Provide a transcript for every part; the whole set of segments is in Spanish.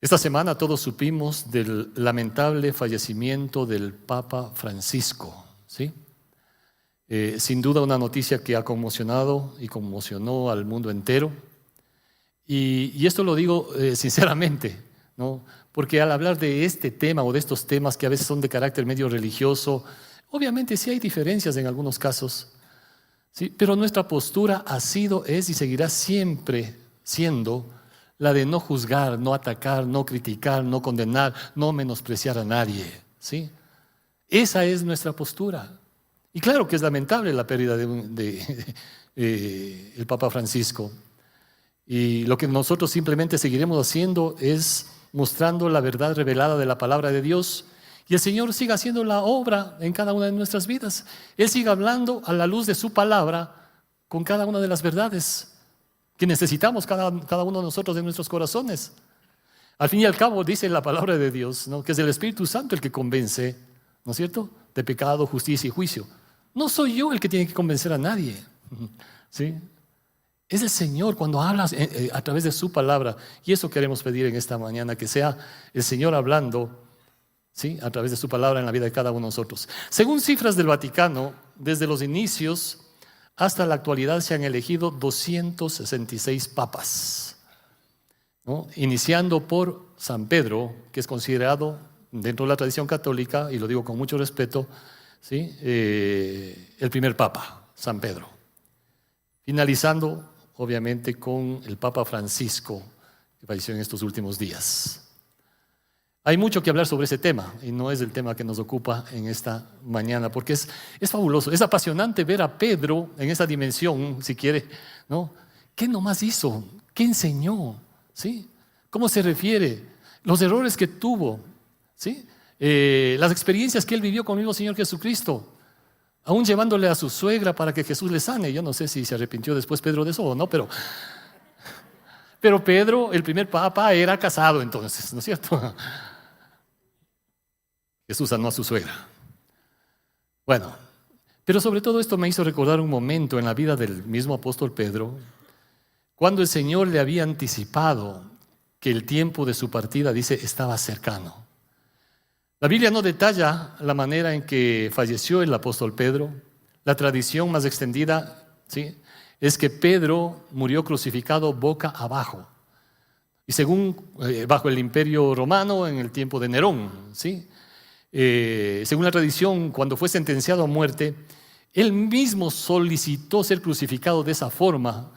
Esta semana todos supimos del lamentable fallecimiento del Papa Francisco, ¿sí? Sin duda una noticia que ha conmocionado y conmocionó al mundo entero. Y esto lo digo sinceramente, ¿no? Porque al hablar de este tema o de estos temas que a veces son de carácter medio religioso, obviamente sí hay diferencias en algunos casos, ¿sí? Pero nuestra postura ha sido, es y seguirá siempre siendo la de no juzgar, no atacar, no criticar, no condenar, no menospreciar a nadie, ¿sí? Esa es nuestra postura. Y claro que es lamentable la pérdida de el Papa Francisco. Y lo que nosotros simplemente seguiremos haciendo es mostrando la verdad revelada de la palabra de Dios. Y el Señor siga haciendo la obra en cada una de nuestras vidas. Él siga hablando a la luz de su palabra con cada una de las verdades que necesitamos cada uno de nosotros en nuestros corazones. Al fin y al cabo dice la palabra de Dios, ¿no?, que es el Espíritu Santo el que convence, ¿no es cierto?, de pecado, justicia y juicio. No soy yo el que tiene que convencer a nadie, ¿sí? Es el Señor cuando habla a través de su palabra. Y eso queremos pedir en esta mañana, que sea el Señor hablando, ¿sí?, a través de su palabra en la vida de cada uno de nosotros. Según cifras del Vaticano, desde los inicios hasta la actualidad se han elegido 266 papas, ¿no?, iniciando por San Pedro, que es considerado dentro de la tradición católica, y lo digo con mucho respeto, ¿sí?, el primer papa, San Pedro. Finalizando, obviamente, con el Papa Francisco, que falleció en estos últimos días. Hay mucho que hablar sobre ese tema, y no es el tema que nos ocupa en esta mañana, porque es fabuloso, es apasionante ver a Pedro en esa dimensión, si quiere, ¿no? ¿Qué nomás hizo? ¿Qué enseñó? ¿Sí? ¿Cómo se refiere? Los errores que tuvo, ¿sí? Las experiencias que él vivió con el mismo Señor Jesucristo, aún llevándole a su suegra para que Jesús le sane. Yo no sé si se arrepintió después Pedro de eso o no, pero Pedro, el primer papa, era casado entonces, ¿no es cierto? Jesús sanó a su suegra. Bueno, pero sobre todo esto me hizo recordar un momento en la vida del mismo apóstol Pedro, cuando el Señor le había anticipado que el tiempo de su partida, dice, estaba cercano. La Biblia no detalla la manera en que falleció el apóstol Pedro. La tradición más extendida, ¿sí?, es que Pedro murió crucificado boca abajo. Y según, bajo el imperio romano en el tiempo de Nerón, ¿sí? Según la tradición, cuando fue sentenciado a muerte, él mismo solicitó ser crucificado de esa forma,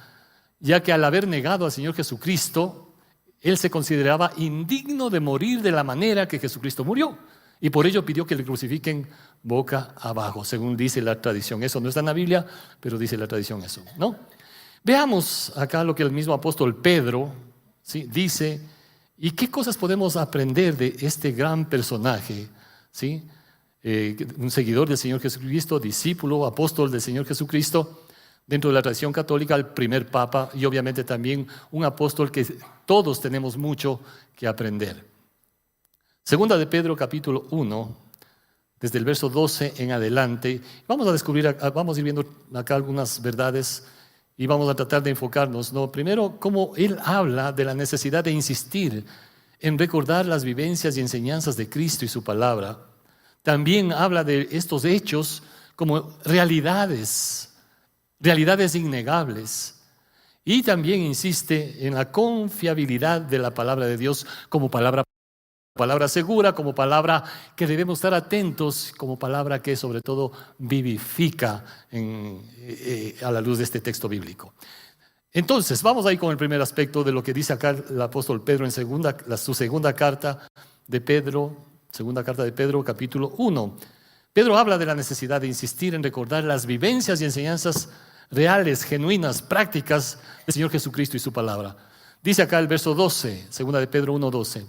ya que al haber negado al Señor Jesucristo, él se consideraba indigno de morir de la manera que Jesucristo murió. Y por ello pidió que le crucifiquen boca abajo, según dice la tradición. Eso no está en la Biblia, pero dice la tradición eso, ¿no? Veamos acá lo que el mismo apóstol Pedro, ¿sí?, dice, y qué cosas podemos aprender de este gran personaje, ¿sí? Un seguidor del Señor Jesucristo, discípulo, apóstol del Señor Jesucristo, dentro de la tradición católica, el primer papa, y obviamente también un apóstol que todos tenemos mucho que aprender. Segunda de Pedro, capítulo 1, desde el verso 12 en adelante, vamos a ir viendo acá algunas verdades y vamos a tratar de enfocarnos, ¿no? Primero, cómo él habla de la necesidad de insistir en recordar las vivencias y enseñanzas de Cristo y su palabra. También habla de estos hechos como realidades innegables. Y también insiste en la confiabilidad de la palabra de Dios como palabra segura, como palabra que debemos estar atentos, como palabra que sobre todo vivifica a la luz de este texto bíblico. Entonces, vamos ahí con el primer aspecto de lo que dice acá el apóstol Pedro en su segunda carta de Pedro, capítulo 1. Pedro habla de la necesidad de insistir en recordar las vivencias y enseñanzas reales, genuinas, prácticas del Señor Jesucristo y su palabra. Dice acá el verso 12, segunda de Pedro 1:12.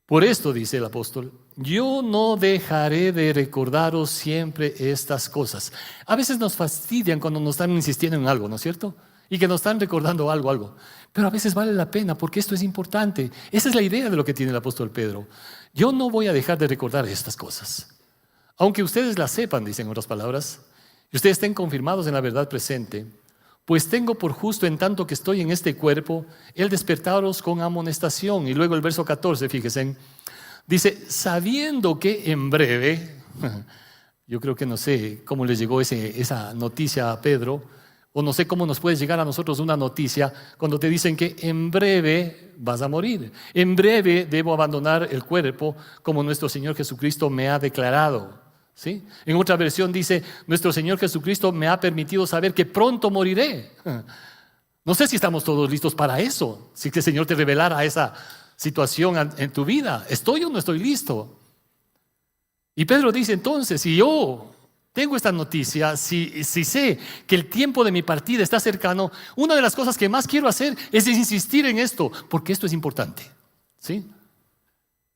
Por esto, dice el apóstol, yo no dejaré de recordaros siempre estas cosas. A veces nos fastidian cuando nos están insistiendo en algo, ¿no es cierto? Y que nos están recordando algo. Pero a veces vale la pena porque esto es importante. Esa es la idea de lo que tiene el apóstol Pedro. Yo no voy a dejar de recordar estas cosas. Aunque ustedes las sepan, dicen otras palabras, y ustedes estén confirmados en la verdad presente, Pues tengo por justo en tanto que estoy en este cuerpo, el despertaros con amonestación. Y luego el verso 14, fíjense, dice, sabiendo que en breve, yo creo que no sé cómo le llegó esa noticia a Pedro, o no sé cómo nos puede llegar a nosotros una noticia cuando te dicen que en breve vas a morir. En breve debo abandonar el cuerpo como nuestro Señor Jesucristo me ha declarado. ¿Sí? En otra versión dice, nuestro Señor Jesucristo me ha permitido saber que pronto moriré. No sé si estamos todos listos para eso, si que el Señor te revelara esa situación en tu vida. ¿Estoy o no estoy listo? Y Pedro dice entonces, si yo tengo esta noticia, si sé que el tiempo de mi partida está cercano, una de las cosas que más quiero hacer es insistir en esto, porque esto es importante. ¿Sí?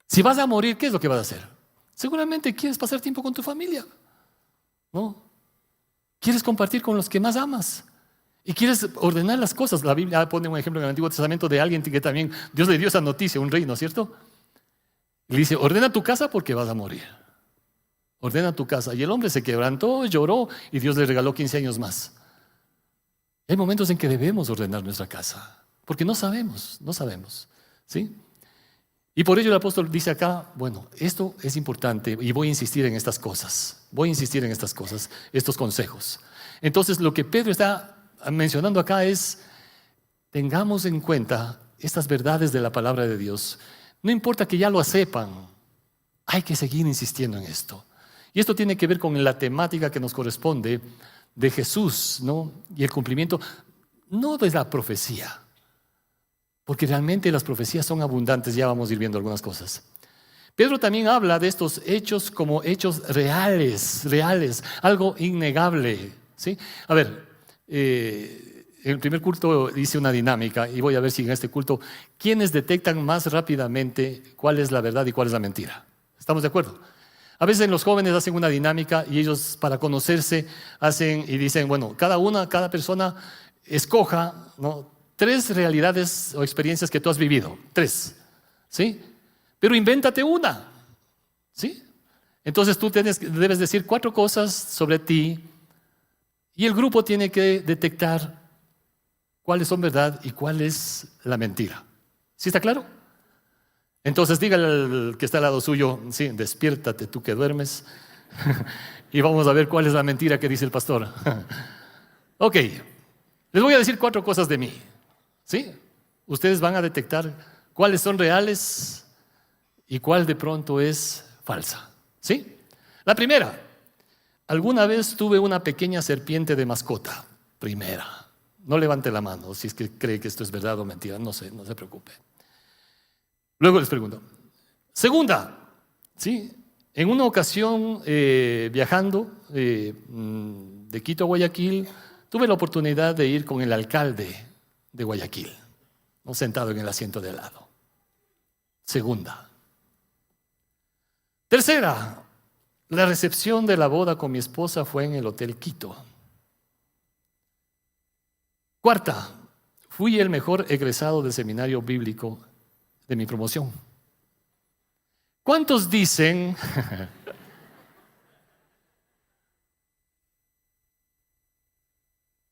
Si vas a morir, ¿qué es lo que vas a hacer? Seguramente quieres pasar tiempo con tu familia, ¿no? Quieres compartir con los que más amas y quieres ordenar las cosas. La Biblia pone un ejemplo en el Antiguo Testamento de alguien que también Dios le dio esa noticia, un rey, ¿no es cierto? Y le dice, ordena tu casa porque vas a morir. Ordena tu casa. Y el hombre se quebrantó, lloró y Dios le regaló 15 años más. Hay momentos en que debemos ordenar nuestra casa porque no sabemos, ¿sí? Y por ello el apóstol dice acá, bueno, esto es importante y voy a insistir en estas cosas, estos consejos. Entonces lo que Pedro está mencionando acá es, tengamos en cuenta estas verdades de la palabra de Dios. No importa que ya lo sepan, hay que seguir insistiendo en esto. Y esto tiene que ver con la temática que nos corresponde de Jesús, ¿no? Y el cumplimiento, no de la profecía. Porque realmente las profecías son abundantes, ya vamos a ir viendo algunas cosas. Pedro también habla de estos hechos como hechos reales, algo innegable, ¿sí? A ver, en el primer culto hice una dinámica y voy a ver si en este culto, ¿quiénes detectan más rápidamente cuál es la verdad y cuál es la mentira? ¿Estamos de acuerdo? A veces los jóvenes hacen una dinámica y ellos para conocerse hacen y dicen, bueno, cada persona escoja, ¿no?, 3 realidades o experiencias que tú has vivido. 3, ¿sí? Pero invéntate una, ¿sí? Entonces tú debes decir 4 cosas sobre ti y el grupo tiene que detectar cuáles son verdad y cuál es la mentira. ¿Sí está claro? Entonces dígale al que está al lado suyo, sí, despiértate tú que duermes y vamos a ver cuál es la mentira que dice el pastor. Ok, les voy a decir 4 cosas de mí. ¿Sí? Ustedes van a detectar cuáles son reales y cuál de pronto es falsa. ¿Sí? La primera, alguna vez tuve una pequeña serpiente de mascota. Primera. No levante la mano si es que cree que esto es verdad o mentira. No se preocupe. Luego les pregunto. Segunda, ¿sí? En una ocasión viajando de Quito a Guayaquil, tuve la oportunidad de ir con el alcalde de Guayaquil, ¿no?, sentado en el asiento de al lado. Segunda. Tercera, la recepción de la boda con mi esposa fue en el Hotel Quito. Cuarta, fui el mejor egresado del seminario bíblico de mi promoción. ¿Cuántos dicen?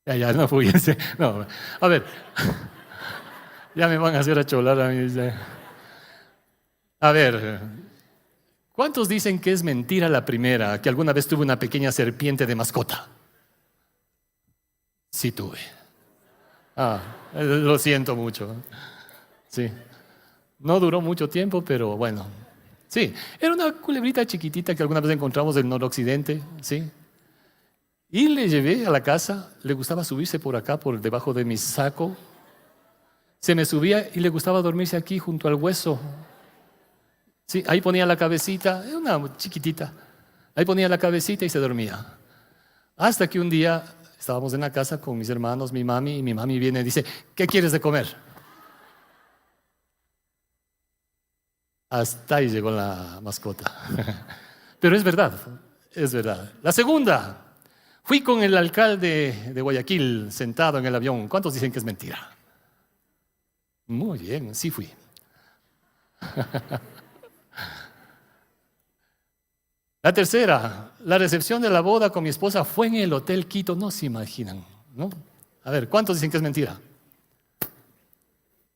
Ya no fui ese. No, a ver, ya me van a hacer acholar a mí. A ver, ¿cuántos dicen que es mentira la primera, que alguna vez tuve una pequeña serpiente de mascota? Sí tuve. Lo siento mucho. Sí. No duró mucho tiempo, pero bueno. Sí, era una culebrita chiquitita que alguna vez encontramos en el noroccidente, ¿sí? Y le llevé a la casa, le gustaba subirse por acá, por debajo de mi saco. Se me subía y le gustaba dormirse aquí junto al hueso. Sí, ahí ponía la cabecita, era una chiquitita. Ahí ponía la cabecita y se dormía. Hasta que un día estábamos en la casa con mis hermanos, mi mami, y mi mami viene y dice, ¿qué quieres de comer? Hasta ahí llegó la mascota. Pero es verdad, es verdad. La segunda. Fui con el alcalde de Guayaquil sentado en el avión. ¿Cuántos dicen que es mentira? Muy bien, sí fui. La tercera, la recepción de la boda con mi esposa fue en el Hotel Quito. No se imaginan, ¿no? A ver, ¿cuántos dicen que es mentira?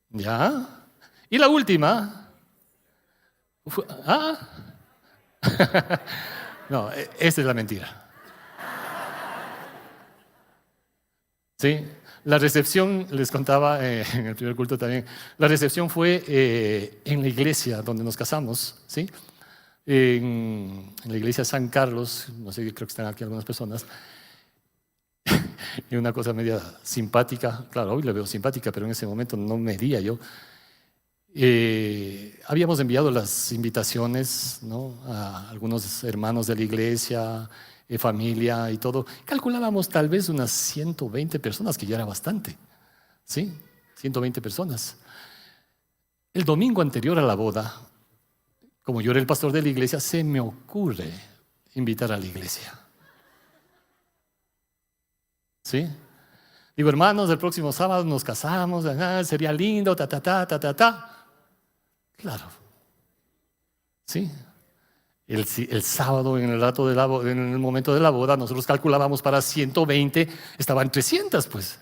¿Ya? Y la última. ¿Ah? No, esta es la mentira. Sí, la recepción, les contaba en el primer culto también, la recepción fue en la iglesia donde nos casamos, ¿sí? En la iglesia San Carlos, no sé, creo que están aquí algunas personas, y una cosa media simpática, claro, hoy la veo simpática, pero en ese momento no medía yo. Habíamos enviado las invitaciones, ¿no?, a algunos hermanos de la iglesia, familia y todo. Calculábamos tal vez unas 120 personas, que ya era bastante, ¿sí? 120 personas. El domingo anterior a la boda, como yo era el pastor de la iglesia, se me ocurre invitar a la iglesia. ¿Sí? Digo, hermanos, el próximo sábado nos casamos, sería lindo, ta. Claro. ¿Sí? El sábado, en el momento de la boda, nosotros calculábamos para 120, estaban 300, pues.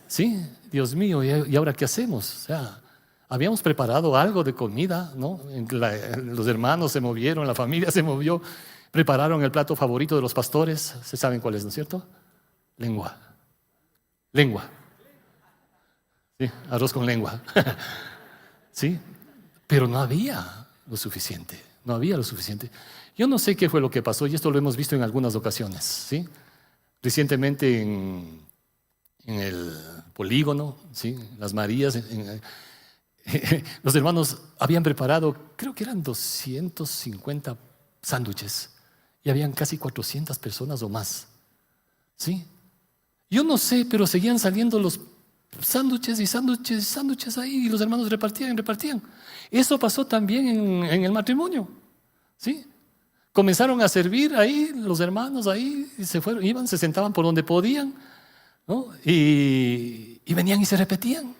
¿Sí? Dios mío, ¿y ahora qué hacemos? O sea, habíamos preparado algo de comida, ¿no? Los hermanos se movieron, la familia se movió, prepararon el plato favorito de los pastores. ¿Se saben cuál es, no es cierto? Lengua. Sí, arroz con lengua. ¿Sí? Pero no había lo suficiente. Yo no sé qué fue lo que pasó, y esto lo hemos visto en algunas ocasiones, ¿sí? Recientemente en el polígono, ¿sí?, Las Marías, los hermanos habían preparado, creo que eran 250 sándwiches, y habían casi 400 personas o más, ¿sí? Yo no sé, pero seguían saliendo los sándwiches ahí, y los hermanos repartían. Eso pasó también en el matrimonio, ¿sí? Comenzaron a servir ahí, los hermanos ahí, y se sentaban por donde podían, ¿no? Y venían y se repetían.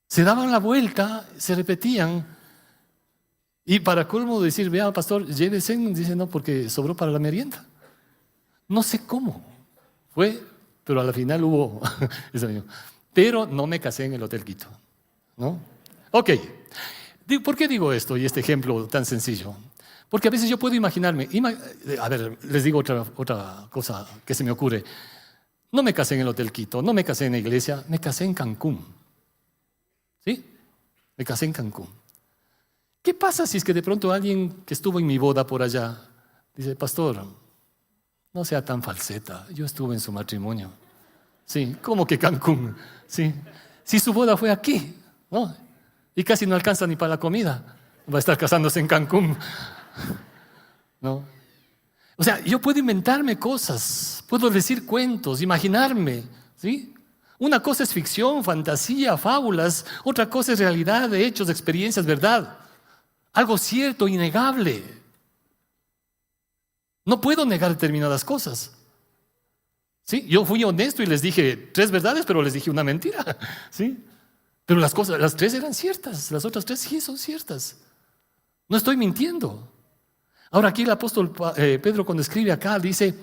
Se daban la vuelta, se repetían. Y para colmo decir, vea, pastor, llévese, dice, no, porque sobró para la merienda. No sé cómo fue, pero a la final hubo eso mismo. Pero no me casé en el Hotel Quito, ¿no? Ok. ¿Por qué digo esto y este ejemplo tan sencillo? Porque a veces yo puedo imaginarme. A ver, les digo otra cosa que se me ocurre. No me casé en el Hotel Quito, no me casé en la iglesia, me casé en Cancún. ¿Sí? Me casé en Cancún. ¿Qué pasa si es que de pronto alguien que estuvo en mi boda por allá dice, pastor, no sea tan falseta, yo estuve en su matrimonio? Sí, ¿cómo que Cancún? Sí. Si su boda fue aquí, ¿no? Y casi no alcanza ni para la comida, va a estar casándose en Cancún, ¿no? O sea, yo puedo inventarme cosas, puedo decir cuentos, imaginarme, ¿sí? Una cosa es ficción, fantasía, fábulas, otra cosa es realidad de hechos, de experiencias, verdad. Algo cierto, innegable. No puedo negar determinadas cosas. ¿Sí? Yo fui honesto y les dije 3 verdades, pero les dije una mentira. ¿Sí? Pero las 3 eran ciertas, las otras 3 sí son ciertas. No estoy mintiendo. Ahora aquí el apóstol Pedro, cuando escribe acá, dice,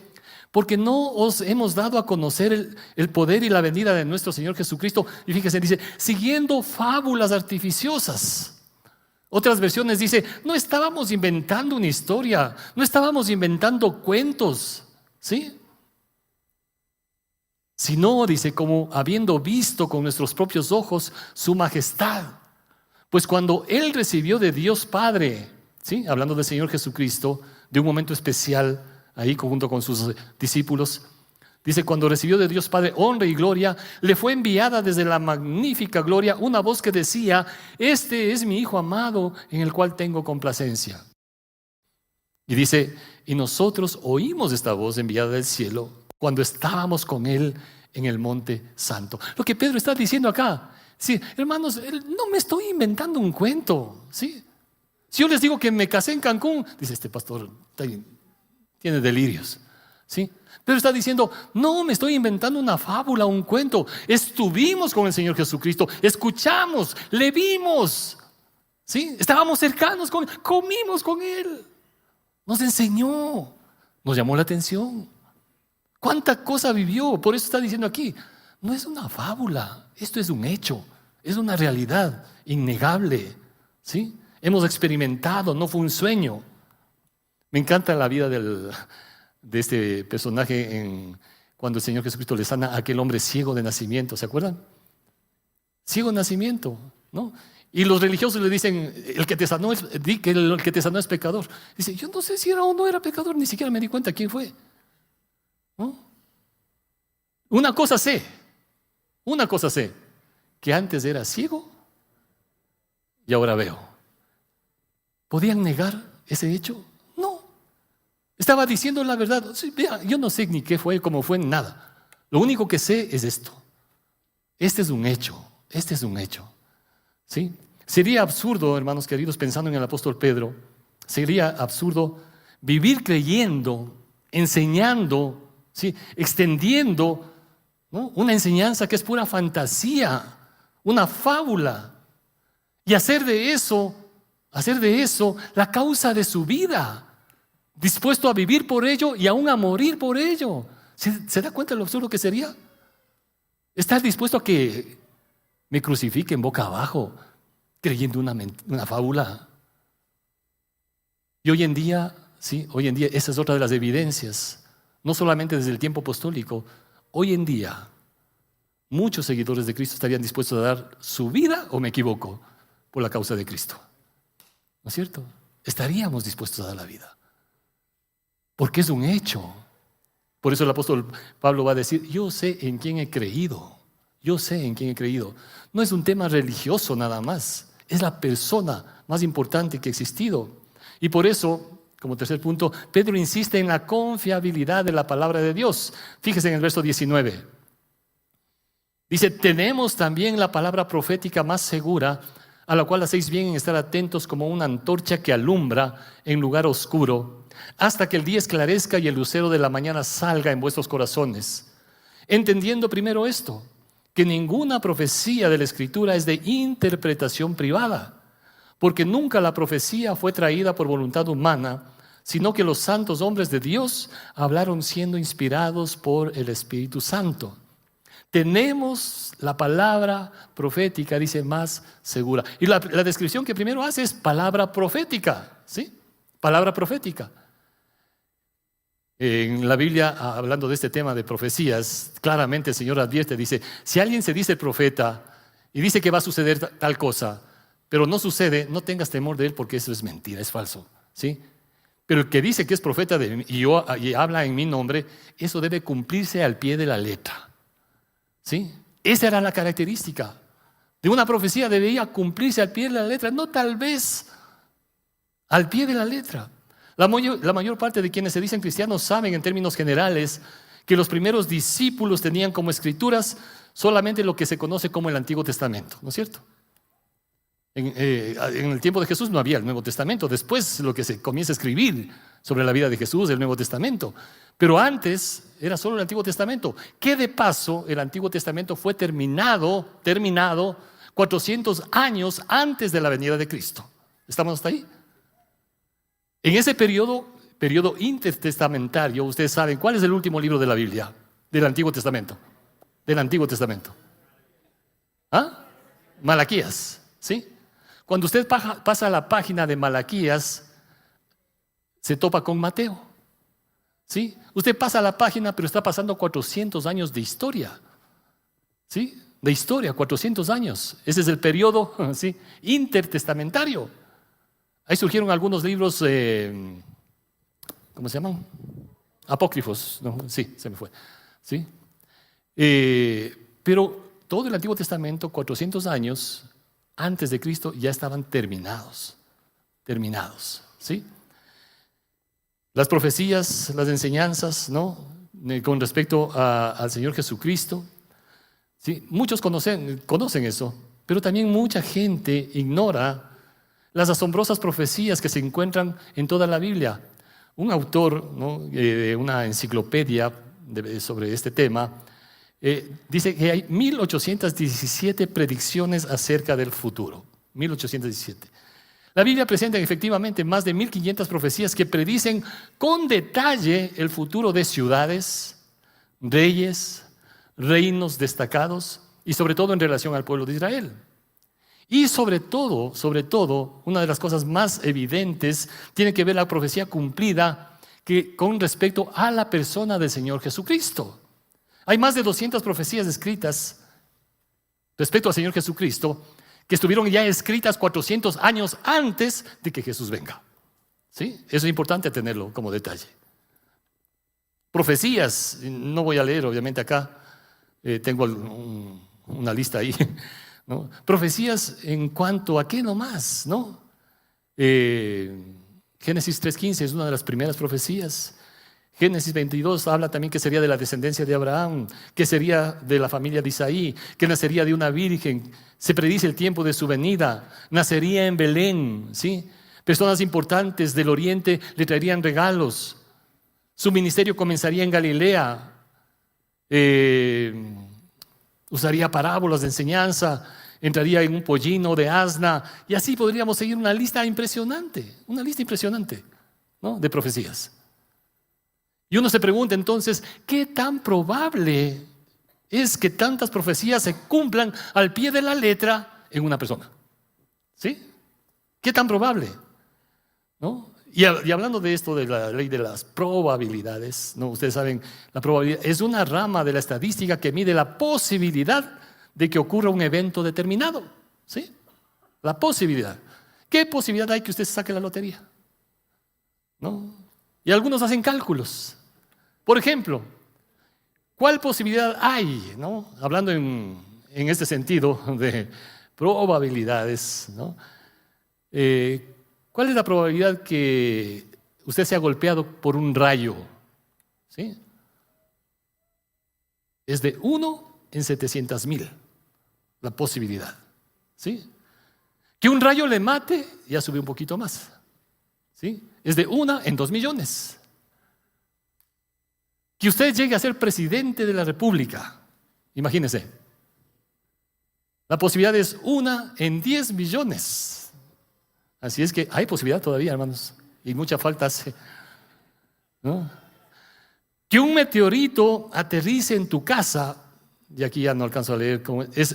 porque no os hemos dado a conocer el poder y la venida de nuestro Señor Jesucristo. Y fíjense, dice, siguiendo fábulas artificiosas. Otras versiones dice, no estábamos inventando una historia, no estábamos inventando cuentos, ¿sí? Sino, dice, como habiendo visto con nuestros propios ojos su majestad. Pues cuando Él recibió de Dios Padre, ¿sí?, hablando del Señor Jesucristo, de un momento especial, ahí junto con sus discípulos, dice, cuando recibió de Dios Padre honra y gloria, le fue enviada desde la magnífica gloria una voz que decía, este es mi Hijo amado, en el cual tengo complacencia. Y dice, y nosotros oímos esta voz enviada del cielo cuando estábamos con Él en el monte santo. Lo que Pedro está diciendo acá, sí, hermanos, no me estoy inventando un cuento, ¿sí? Si yo les digo que me casé en Cancún, dice, este pastor tiene delirios, ¿sí? Pero está diciendo, no me estoy inventando una fábula, un cuento. Estuvimos con el Señor Jesucristo, escuchamos, le vimos, ¿sí? Estábamos cercanos con Él, comimos con Él, nos enseñó, nos llamó la atención. ¿Cuánta cosa vivió? Por eso está diciendo aquí, no es una fábula, esto es un hecho, es una realidad innegable, ¿sí? Hemos experimentado, no fue un sueño. Me encanta la vida de este personaje cuando el Señor Jesucristo le sana a aquel hombre ciego de nacimiento, ¿se acuerdan? Ciego de nacimiento, ¿no? Y los religiosos le dicen, el que te sanó es pecador. Dice, yo no sé si era o no era pecador, ni siquiera me di cuenta quién fue, ¿no? Una cosa sé, que antes era ciego y ahora veo. ¿Podían negar ese hecho? No. Estaba diciendo la verdad. Sí, vea, yo no sé ni qué fue, cómo fue, nada. Lo único que sé es esto. Este es un hecho. ¿Sí? Sería absurdo, hermanos queridos, pensando en el apóstol Pedro, sería absurdo vivir creyendo, enseñando, ¿sí? Extendiendo, ¿no? Una enseñanza que es pura fantasía, una fábula, y hacer de eso la causa de su vida, dispuesto a vivir por ello y aún a morir por ello. ¿Se da cuenta de lo absurdo que sería? Estar dispuesto a que me crucifiquen boca abajo, creyendo una fábula. Y hoy en día esa es otra de las evidencias, no solamente desde el tiempo apostólico. Hoy en día, muchos seguidores de Cristo estarían dispuestos a dar su vida, ¿o me equivoco?, por la causa de Cristo. ¿No es cierto? Estaríamos dispuestos a dar la vida, porque es un hecho. Por eso el apóstol Pablo va a decir, yo sé en quién he creído. No es un tema religioso nada más, es la persona más importante que ha existido. Y por eso, como tercer punto, Pedro insiste en la confiabilidad de la palabra de Dios. Fíjese en el verso 19. Dice, tenemos también la palabra profética más segura, a la cual hacéis bien en estar atentos como una antorcha que alumbra en lugar oscuro, hasta que el día esclarezca y el lucero de la mañana salga en vuestros corazones. Entendiendo primero esto, que ninguna profecía de la Escritura es de interpretación privada, porque nunca la profecía fue traída por voluntad humana, sino que los santos hombres de Dios hablaron siendo inspirados por el Espíritu Santo. Tenemos la palabra profética, dice, más segura. Y la descripción que primero hace es palabra profética, ¿sí? Palabra profética. En la Biblia, hablando de este tema de profecías, claramente el Señor advierte, dice, si alguien se dice profeta y dice que va a suceder tal cosa, pero no sucede, no tengas temor de él, porque eso es mentira, es falso, ¿sí? Pero el que dice que es profeta y habla en mi nombre, eso debe cumplirse al pie de la letra, ¿sí? Esa era la característica de una profecía, debía cumplirse al pie de la letra, no tal vez al pie de la letra. La mayor parte de quienes se dicen cristianos saben en términos generales que los primeros discípulos tenían como escrituras solamente lo que se conoce como el Antiguo Testamento, ¿no es cierto? En el tiempo de Jesús no había el Nuevo Testamento, después lo que se comienza a escribir sobre la vida de Jesús, el Nuevo Testamento, pero antes era solo el Antiguo Testamento, que de paso el Antiguo Testamento fue terminado 400 años antes de la venida de Cristo. ¿Estamos hasta ahí? En ese periodo intertestamentario, ustedes saben, ¿cuál es el último libro de la Biblia? Del Antiguo Testamento. ¿Ah? Malaquías, ¿sí? Cuando usted pasa a la página de Malaquías, se topa con Mateo, ¿sí? Usted pasa a la página, pero está pasando 400 años de historia, ¿sí? De historia, 400 años. Ese es el periodo, ¿sí?, intertestamentario. Ahí surgieron algunos libros, ¿cómo se llaman? Apócrifos, no, sí, se me fue, ¿sí? Pero todo el Antiguo Testamento, 400 años antes de Cristo, ya estaban terminados, ¿sí? Las profecías, las enseñanzas, ¿no?, con respecto al Señor Jesucristo, ¿sí? Muchos conocen eso, pero también mucha gente ignora las asombrosas profecías que se encuentran en toda la Biblia. Un autor, ¿no?, de una enciclopedia sobre este tema dice que hay 1817 predicciones acerca del futuro. 1817. La Biblia presenta efectivamente más de 1500 profecías que predicen con detalle el futuro de ciudades, reyes, reinos destacados y sobre todo en relación al pueblo de Israel. Y sobre todo, una de las cosas más evidentes tiene que ver la profecía cumplida con respecto a la persona del Señor Jesucristo. Hay más de 200 profecías escritas respecto al Señor Jesucristo que estuvieron ya escritas 400 años antes de que Jesús venga. ¿Sí? Eso es importante tenerlo como detalle. Profecías, no voy a leer obviamente acá, tengo una lista ahí, ¿no? Profecías en cuanto a qué nomás, ¿no? Génesis 3:15 es una de las primeras profecías. Génesis 22 habla también que sería de la descendencia de Abraham, que sería de la familia de Isaí, que nacería de una virgen. Se predice el tiempo de su venida, nacería en Belén, ¿sí? Personas importantes del oriente le traerían regalos. Su ministerio comenzaría en Galilea. Usaría parábolas de enseñanza, entraría en un pollino de asna, y así podríamos seguir una lista impresionante, ¿no? De profecías. Y uno se pregunta entonces, ¿qué tan probable es que tantas profecías se cumplan al pie de la letra en una persona? ¿Sí? ¿Qué tan probable? ¿No? Y hablando de esto, de la ley de las probabilidades, ¿no? Ustedes saben, la probabilidad es una rama de la estadística que mide la posibilidad de que ocurra un evento determinado. ¿Sí? La posibilidad. ¿Qué posibilidad hay que usted se saque la lotería? ¿No? Y algunos hacen cálculos. Por ejemplo, ¿cuál posibilidad hay, ¿no? Hablando en este sentido de probabilidades, ¿no? ¿Cuál es la probabilidad que usted sea golpeado por un rayo? ¿Sí? Es de 1 en 700,000 la posibilidad. ¿Sí? Que un rayo le mate, ya sube un poquito más. ¿Sí? Es de 1 en 2 millones. Que usted llegue a ser presidente de la República, imagínese. La posibilidad es 1 en 10 millones. Así es que hay posibilidad todavía, hermanos, y mucha falta hace, ¿no? Que un meteorito aterrice en tu casa, y aquí ya no alcanzo a leer cómo es,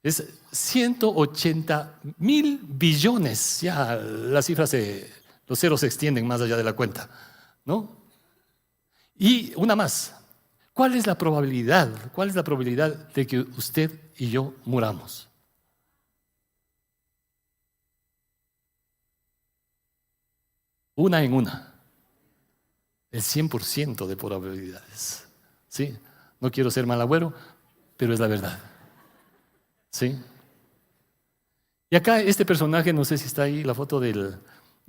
es 180,000 billones. Ya las cifras, los ceros se extienden más allá de la cuenta, ¿no? Y una más. ¿Cuál es la probabilidad? ¿Cuál es la probabilidad de que usted y yo muramos? Una en una. El 100% de probabilidades. ¿Sí? No quiero ser mal agüero, pero es la verdad. ¿Sí? Y acá este personaje, no sé si está ahí la foto de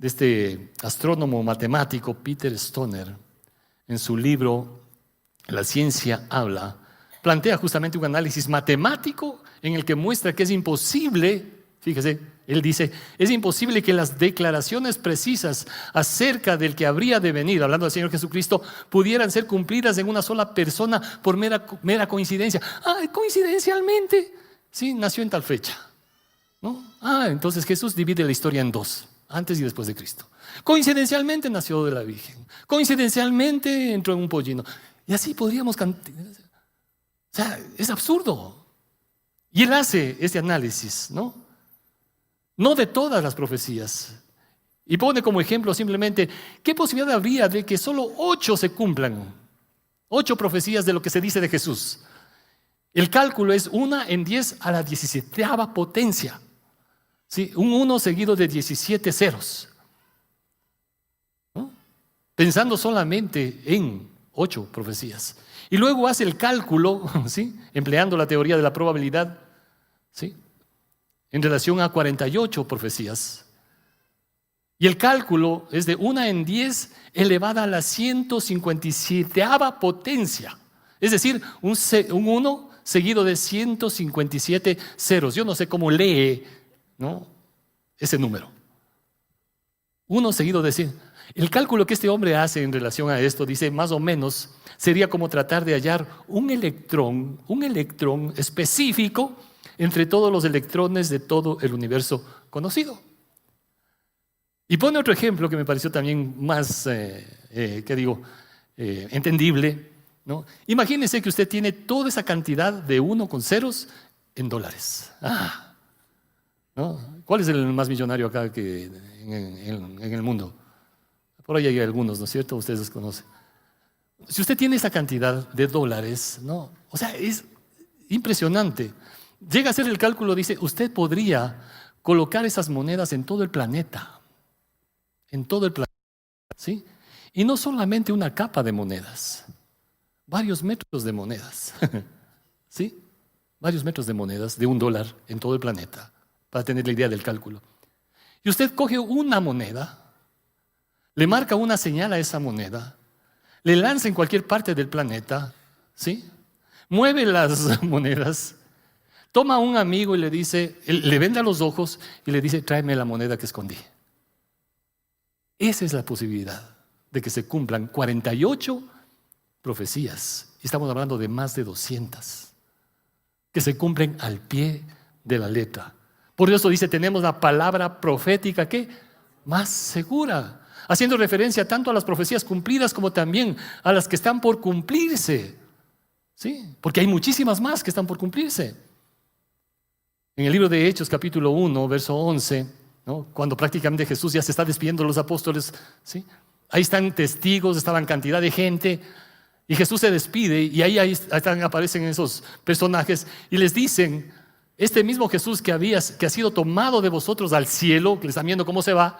este astrónomo matemático, Peter Stoner, en su libro La ciencia habla, plantea justamente un análisis matemático en el que muestra que es imposible, fíjese, él dice, es imposible que las declaraciones precisas acerca del que habría de venir, hablando del Señor Jesucristo, pudieran ser cumplidas en una sola persona por mera coincidencia. Coincidencialmente, sí, nació en tal fecha, ¿no? Entonces Jesús divide la historia en dos, antes y después de Cristo. Coincidencialmente nació de la Virgen, coincidencialmente entró en un pollino. Y así podríamos cantar. O sea, es absurdo. Y él hace este análisis, ¿no? No de todas las profecías. Y pone como ejemplo simplemente, ¿qué posibilidad habría de que solo 8 se cumplan? 8 profecías de lo que se dice de Jesús. El cálculo es 1 en 10 a la 17ª potencia. ¿Sí? Un 1 seguido de 17 ceros. ¿No? Pensando solamente en 8 profecías. Y luego hace el cálculo, ¿sí? Empleando la teoría de la probabilidad, ¿sí? En relación a 48 profecías. Y el cálculo es de 1 en 10 elevada a la 157ª potencia. Es decir, un 1 seguido de 157 ceros. Yo no sé cómo lee, ¿no?, ese número. 1 seguido de 100. El cálculo que este hombre hace en relación a esto, dice, más o menos, sería como tratar de hallar un electrón específico entre todos los electrones de todo el universo conocido. Y pone otro ejemplo que me pareció también más, entendible. ¿no? Imagínese que usted tiene toda esa cantidad de 1 con ceros en dólares. ¿No? ¿Cuál es el más millonario acá en el mundo? Por ahí hay algunos, ¿no es cierto? Ustedes los conocen. Si usted tiene esa cantidad de dólares, ¿no? O sea, es impresionante. Llega a hacer el cálculo, dice, usted podría colocar esas monedas en todo el planeta. En todo el planeta, ¿sí? Y no solamente una capa de monedas, varios metros de monedas, ¿sí? Varios metros de monedas de $1 en todo el planeta, para tener la idea del cálculo. Y usted coge una moneda, le marca una señal a esa moneda, le lanza en cualquier parte del planeta, ¿sí? Mueve las monedas, toma a un amigo y le dice, le venda los ojos y le dice, tráeme la moneda que escondí. Esa es la posibilidad de que se cumplan 48 profecías. Y estamos hablando de más de 200 que se cumplen al pie de la letra. Por eso dice, tenemos la palabra profética ¿qué? Más segura, haciendo referencia tanto a las profecías cumplidas como también a las que están por cumplirse. ¿Sí? Porque hay muchísimas más que están por cumplirse. En el libro de Hechos, capítulo 1, verso 11, ¿no? Cuando prácticamente Jesús ya se está despidiendo de los apóstoles, ¿sí? Ahí están testigos, estaban cantidad de gente, y Jesús se despide, y ahí aparecen esos personajes, y les dicen, este mismo Jesús que ha sido tomado de vosotros al cielo, que le están viendo cómo se va,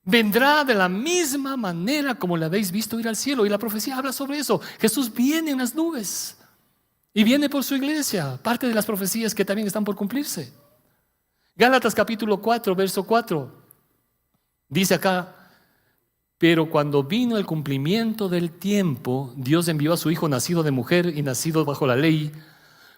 vendrá de la misma manera como le habéis visto ir al cielo. Y la profecía habla sobre eso. Jesús viene en las nubes, y viene por su iglesia, parte de las profecías que también están por cumplirse. Gálatas capítulo 4, verso 4, dice acá, pero cuando vino el cumplimiento del tiempo, Dios envió a su Hijo nacido de mujer y nacido bajo la ley,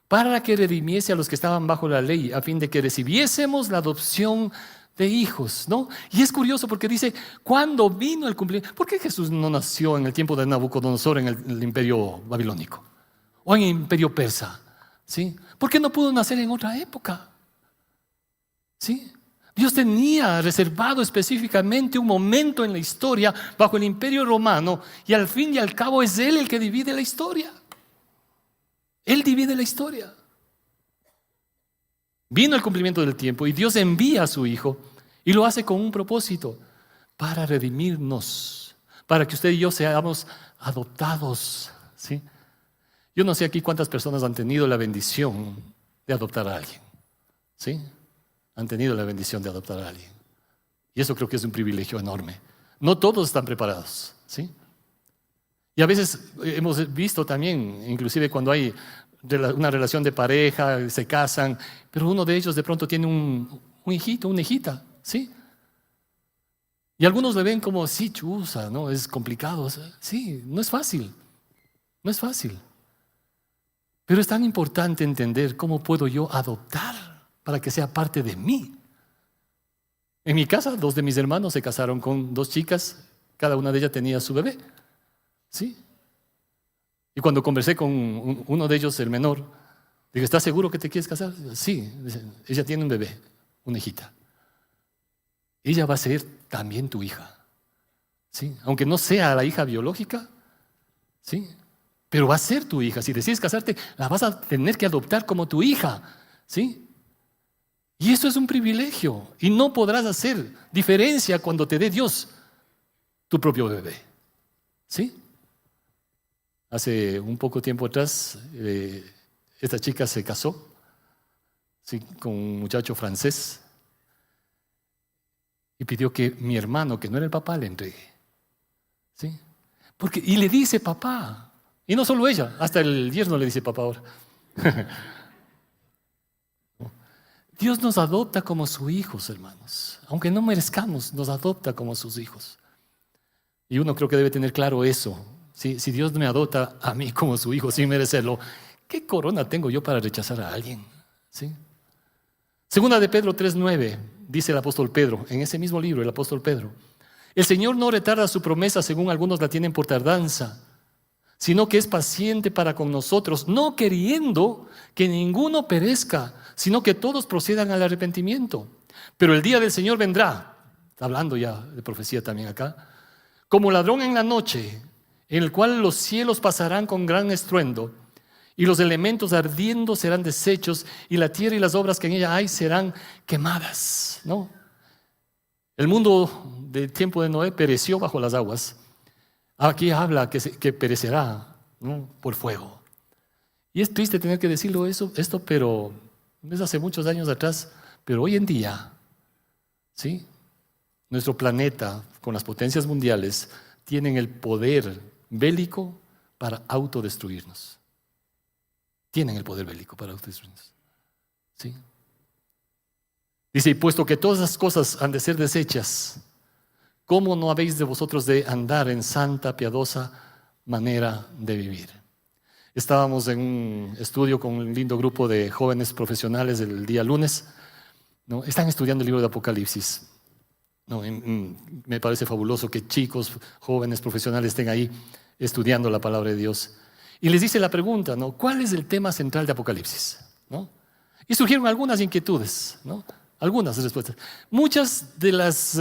para que redimiese a los que estaban bajo la ley, a fin de que recibiésemos la adopción de hijos, ¿no? Y es curioso porque dice, cuando vino el cumplimiento, ¿por qué Jesús no nació en el tiempo de Nabucodonosor en el imperio babilónico? O en el imperio persa, ¿sí? ¿Por qué no pudo nacer en otra época? ¿Sí? Dios tenía reservado específicamente un momento en la historia bajo el imperio romano, y al fin y al cabo es Él el que divide la historia. Él divide la historia. Vino el cumplimiento del tiempo y Dios envía a su Hijo, y lo hace con un propósito, para redimirnos, para que usted y yo seamos adoptados, ¿sí? Yo no sé aquí cuántas personas han tenido la bendición de adoptar a alguien, ¿sí? Han tenido la bendición de adoptar a alguien. Y eso creo que es un privilegio enorme. No todos están preparados, ¿sí? Y a veces hemos visto también, inclusive cuando hay una relación de pareja, se casan, pero uno de ellos de pronto tiene un hijito, una hijita, ¿sí? Y algunos le ven como, sí, chusa, ¿no? Es complicado. O sea, sí, no es fácil. No es fácil. Pero es tan importante entender cómo puedo yo adoptar para que sea parte de mí. En mi casa, 2 de mis hermanos se casaron con 2 chicas, cada una de ellas tenía su bebé, ¿sí? Y cuando conversé con uno de ellos, el menor, digo, ¿estás seguro que te quieres casar? Sí, ella tiene un bebé, una hijita. Ella va a ser también tu hija, ¿sí? Aunque no sea la hija biológica, ¿sí? Pero va a ser tu hija. Si decides casarte, la vas a tener que adoptar como tu hija, ¿sí? Y eso es un privilegio. Y no podrás hacer diferencia cuando te dé Dios tu propio bebé, ¿sí? Hace un poco tiempo atrás, esta chica se casó, ¿sí? Con un muchacho francés, y pidió que mi hermano, que no era el papá, le entregue, ¿sí? Y le dice papá. Y no solo ella, hasta el yerno le dice papá ahora. Dios nos adopta como sus hijos, hermanos. Aunque no merezcamos, nos adopta como sus hijos. Y uno creo que debe tener claro eso. ¿Sí? Si Dios me adopta a mí como su hijo sin merecerlo, ¿qué corona tengo yo para rechazar a alguien? ¿Sí? Segunda de Pedro 3:9, dice el apóstol Pedro, en ese mismo libro, el apóstol Pedro, el Señor no retarda su promesa según algunos la tienen por tardanza, sino que es paciente para con nosotros, no queriendo que ninguno perezca, sino que todos procedan al arrepentimiento. Pero el día del Señor vendrá, hablando ya de profecía también acá, como ladrón en la noche, en el cual los cielos pasarán con gran estruendo, y los elementos ardiendo serán deshechos, y la tierra y las obras que en ella hay serán quemadas, ¿no? El mundo del tiempo de Noé pereció bajo las aguas. Aquí habla que perecerá, ¿no?, por fuego. Y es triste tener que decirlo esto, pero es hace muchos años atrás, pero hoy en día, ¿sí?, nuestro planeta con las potencias mundiales tienen el poder bélico para autodestruirnos. Tienen el poder bélico para autodestruirnos. ¿Sí? Dice, y puesto que todas las cosas han de ser deshechas, ¿cómo no habéis de vosotros de andar en santa, piadosa manera de vivir? Estábamos en un estudio con un lindo grupo de jóvenes profesionales el día lunes, ¿no? Están estudiando el libro de Apocalipsis. No, me parece fabuloso que chicos, jóvenes, profesionales estén ahí estudiando la palabra de Dios. Y les dice la pregunta, ¿no?, ¿cuál es el tema central de Apocalipsis? ¿No? Y surgieron algunas inquietudes, ¿no?, algunas respuestas. Muchas de las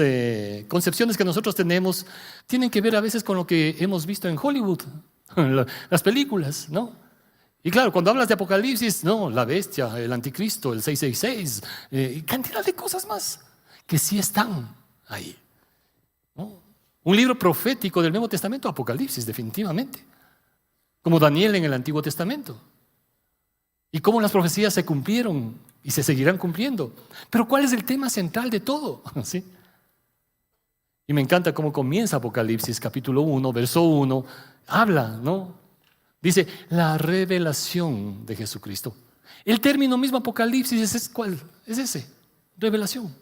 concepciones que nosotros tenemos tienen que ver a veces con lo que hemos visto en Hollywood, las películas, ¿no? Y claro, cuando hablas de Apocalipsis, no, la bestia, el anticristo, el 666, cantidad de cosas más que sí están ahí, ¿no? Un libro profético del Nuevo Testamento, Apocalipsis, definitivamente, como Daniel en el Antiguo Testamento, y cómo las profecías se cumplieron y se seguirán cumpliendo. Pero ¿cuál es el tema central de todo? ¿Sí? Y me encanta cómo comienza Apocalipsis, capítulo 1, verso 1, habla, ¿no? Dice, la revelación de Jesucristo. El término mismo Apocalipsis ¿cuál? Es ese, revelación.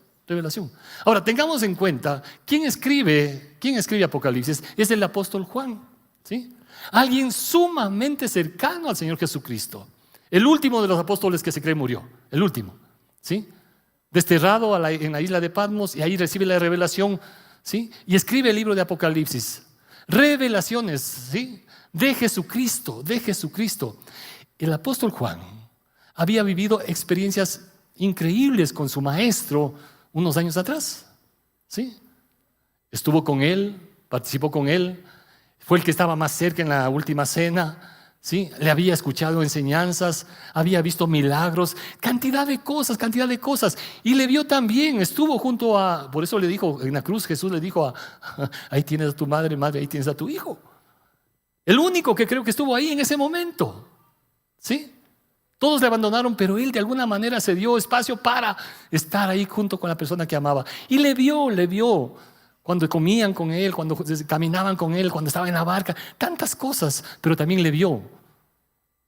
Ahora, tengamos en cuenta, ¿quién escribe Apocalipsis? Es el apóstol Juan, ¿sí? Alguien sumamente cercano al Señor Jesucristo. El último de los apóstoles que se cree murió, el último, ¿sí? Desterrado en la isla de Patmos, y ahí recibe la revelación, ¿sí? Y escribe el libro de Apocalipsis. Revelaciones, ¿sí?, de Jesucristo. El apóstol Juan había vivido experiencias increíbles con su maestro unos años atrás, ¿sí? Estuvo con él, participó con él, fue el que estaba más cerca en la última cena, ¿sí? Le había escuchado enseñanzas, había visto milagros, cantidad de cosas, y le vio también, estuvo junto a, por eso le dijo, en la cruz Jesús le dijo, ahí tienes a tu madre, ahí tienes a tu hijo. El único que creo que estuvo ahí en ese momento, ¿sí? Todos le abandonaron, pero él de alguna manera se dio espacio para estar ahí junto con la persona que amaba. Y le vio cuando comían con él, cuando caminaban con él, cuando estaba en la barca, tantas cosas, pero también le vio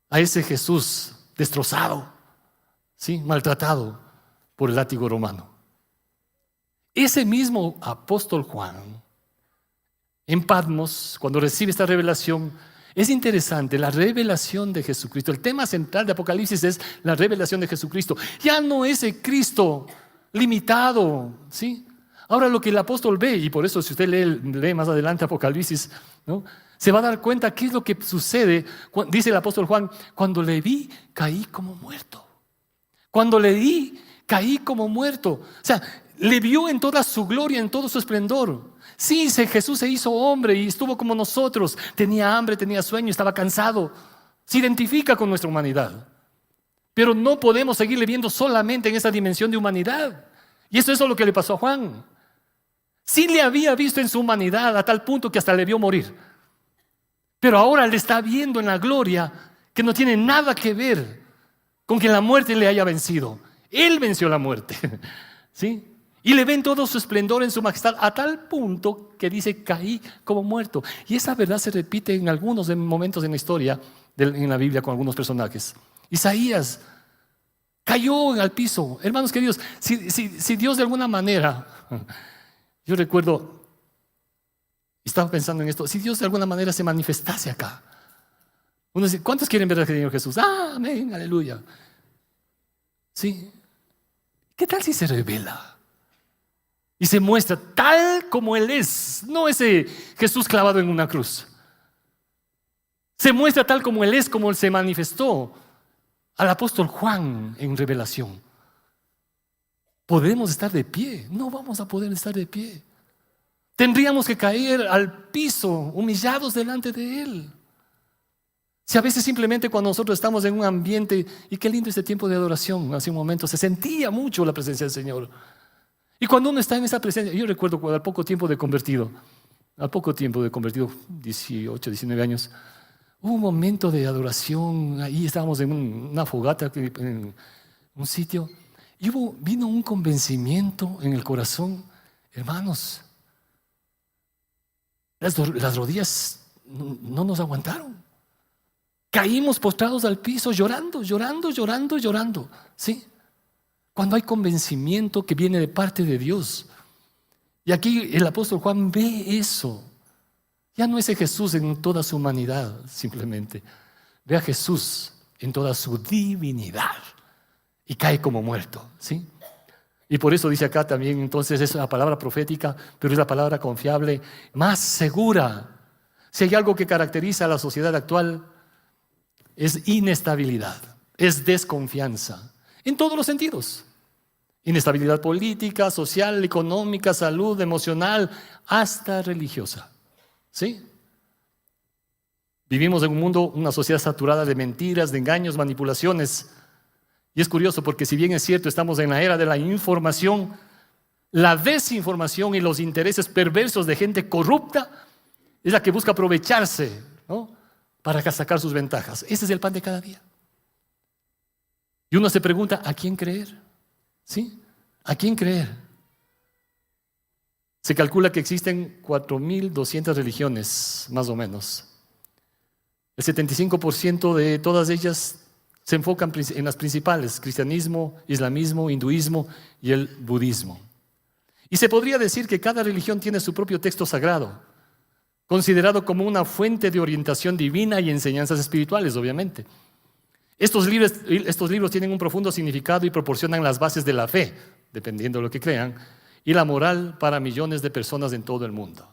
a ese Jesús destrozado, ¿sí?, maltratado por el látigo romano. Ese mismo apóstol Juan, en Patmos, cuando recibe esta revelación, es interesante, la revelación de Jesucristo. El tema central de Apocalipsis es la revelación de Jesucristo. Ya no es el Cristo limitado, ¿sí? Ahora lo que el apóstol ve, y por eso si usted lee más adelante Apocalipsis, ¿no?, se va a dar cuenta qué es lo que sucede. Dice el apóstol Juan, cuando le vi, caí como muerto. Cuando le vi, caí como muerto. O sea, le vio en toda su gloria, en todo su esplendor. Sí, Jesús se hizo hombre y estuvo como nosotros. Tenía hambre, tenía sueño, estaba cansado. Se identifica con nuestra humanidad. Pero no podemos seguirle viendo solamente en esa dimensión de humanidad. Y eso es lo que le pasó a Juan. Sí le había visto en su humanidad a tal punto que hasta le vio morir. Pero ahora le está viendo en la gloria que no tiene nada que ver con que la muerte le haya vencido. Él venció la muerte, ¿sí? Y le ven todo su esplendor en su majestad a tal punto que dice, caí como muerto. Y esa verdad se repite en algunos momentos en la historia, en la Biblia, con algunos personajes. Isaías cayó al piso. Hermanos queridos, si Dios de alguna manera, yo recuerdo, estaba pensando en esto, si Dios de alguna manera se manifestase acá. Uno dice, ¿cuántos quieren ver al Señor Jesús? Amén, aleluya. Sí. ¿Qué tal si se revela? Y se muestra tal como Él es, no ese Jesús clavado en una cruz. Se muestra tal como Él es, como Él se manifestó al apóstol Juan en revelación. ¿Podemos estar de pie? No vamos a poder estar de pie. Tendríamos que caer al piso, humillados delante de Él. Si a veces simplemente cuando nosotros estamos en un ambiente, y qué lindo este tiempo de adoración, hace un momento se sentía mucho la presencia del Señor. Y cuando uno está en esa presencia, yo recuerdo al poco tiempo de convertido, 18, 19 años, hubo un momento de adoración, ahí estábamos en una fogata, en un sitio, y vino un convencimiento en el corazón, hermanos, las rodillas no nos aguantaron. Caímos postrados al piso, llorando, ¿sí? Cuando hay convencimiento que viene de parte de Dios. Y aquí el apóstol Juan ve eso. Ya no es Jesús en toda su humanidad, simplemente. Ve a Jesús en toda su divinidad y cae como muerto, ¿sí? Y por eso dice acá también, entonces es la palabra profética, pero es la palabra confiable, más segura. Si hay algo que caracteriza a la sociedad actual, es inestabilidad, es desconfianza, en todos los sentidos. Inestabilidad política, social, económica, salud, emocional, hasta religiosa. ¿Sí? Vivimos en un mundo, una sociedad saturada de mentiras, de engaños, manipulaciones. Y es curioso porque si bien es cierto, estamos en la era de la información, la desinformación y los intereses perversos de gente corrupta es la que busca aprovecharse, ¿no?, para sacar sus ventajas. Ese es el pan de cada día. Y uno se pregunta, ¿a quién creer? ¿Sí? ¿A quién creer? Se calcula que existen 4.200 religiones, más o menos. El 75% de todas ellas se enfocan en las principales: cristianismo, islamismo, hinduismo y el budismo. Y se podría decir que cada religión tiene su propio texto sagrado, considerado como una fuente de orientación divina y enseñanzas espirituales, obviamente. Estos libros tienen un profundo significado y proporcionan las bases de la fe, dependiendo de lo que crean, y la moral para millones de personas en todo el mundo.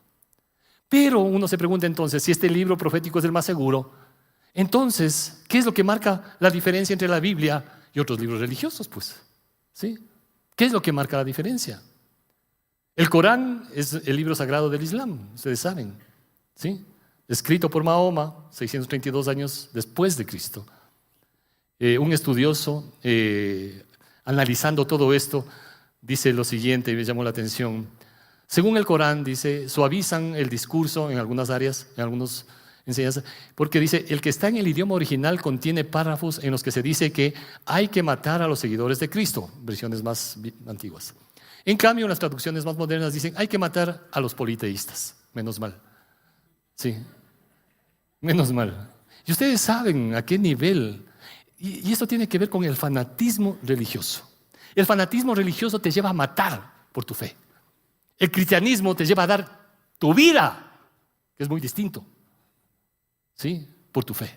Pero uno se pregunta entonces, si este libro profético es el más seguro, entonces, ¿qué es lo que marca la diferencia entre la Biblia y otros libros religiosos? Pues, ¿sí? ¿Qué es lo que marca la diferencia? El Corán es el libro sagrado del Islam, ustedes saben, ¿sí? Escrito por Mahoma 632 años después de Cristo. Un estudioso, analizando todo esto, dice lo siguiente, y me llamó la atención. Según el Corán, dice, suavizan el discurso en algunas áreas, en algunas enseñanzas, porque dice, el que está en el idioma original contiene párrafos en los que se dice que hay que matar a los seguidores de Cristo, versiones más antiguas. En cambio, en las traducciones más modernas dicen, hay que matar a los politeístas. Menos mal. Sí, menos mal. Y ustedes saben a qué nivel, y esto tiene que ver con el fanatismo religioso. El fanatismo religioso te lleva a matar por tu fe. El cristianismo te lleva a dar tu vida, que es muy distinto, ¿sí?, por tu fe.